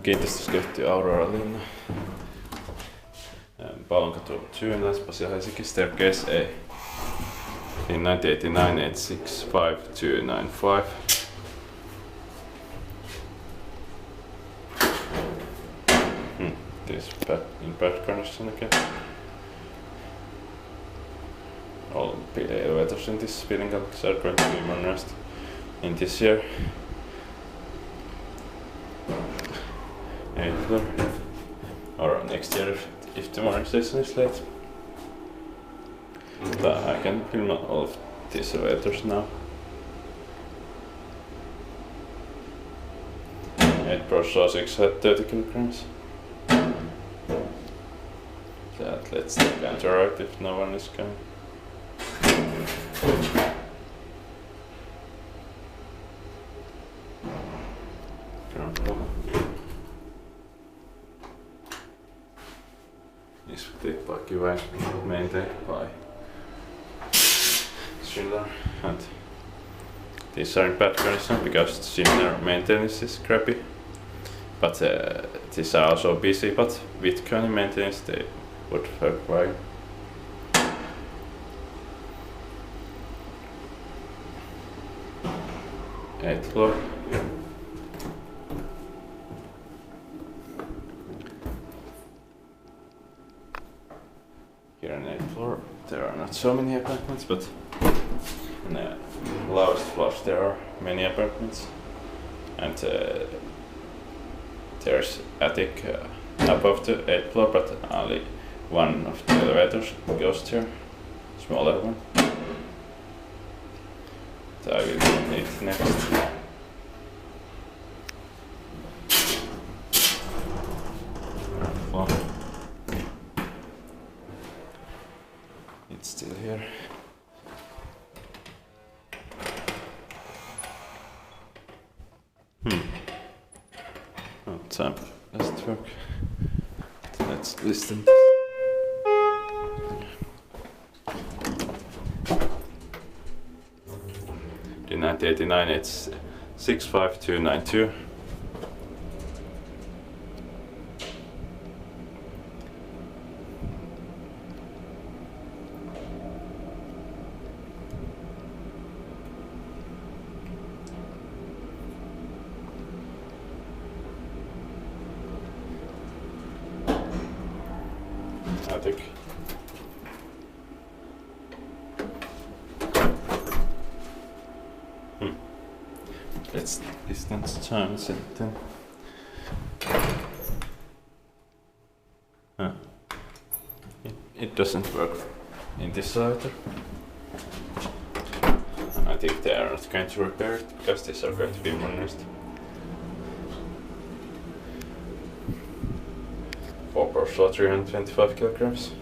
Kiinteistöskeyhtiö Aurora-linna. Paulankatu 2 in Länsi-Pasila, Helsinki, staircase A. Finland 89865295. This in bad condition again. All elevators in this building are going to be modernized in this year. 8th floor, or next year if the modernization is late. But I can film all of these elevators now. 8 Pro saw 630 kilograms. That let's take to right if no one is coming. Ground floor. Is maintained by Finland, and these are in bad condition because similar maintenance is crappy. But these are also busy, but with Kone maintenance they would require. Eighth floor. Here on 8th floor there are not so many apartments, but in the lowest floors there are many apartments, and there's attic above the 8th floor, but only one of the elevators goes there, smaller one. So I will need next. Floor. It's still here. Oh, time doesn't work. Let's listen. The 1989, it's 65292. Attic. Let's distance times it then. It doesn't work in this elevator. I think they are not going to repair it because these are going to be modernized. 4 Pro saw 325 kilograms.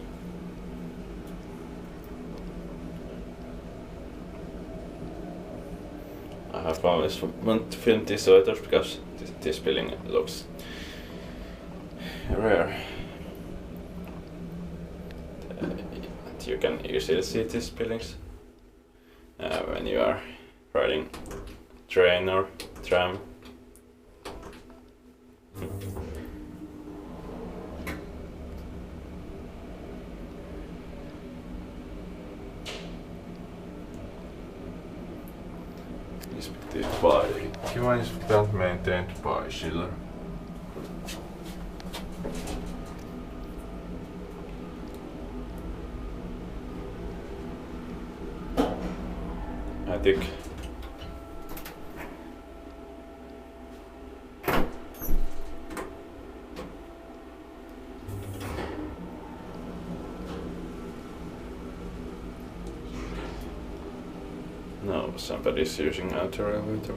I have always wanted to film these elevators because this building looks rare. You can easily see these buildings when you are riding train or tram. Device plant maintained by Schiller. Attic. No, somebody's using outer elevator.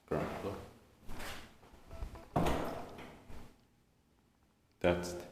Ground floor. That's it.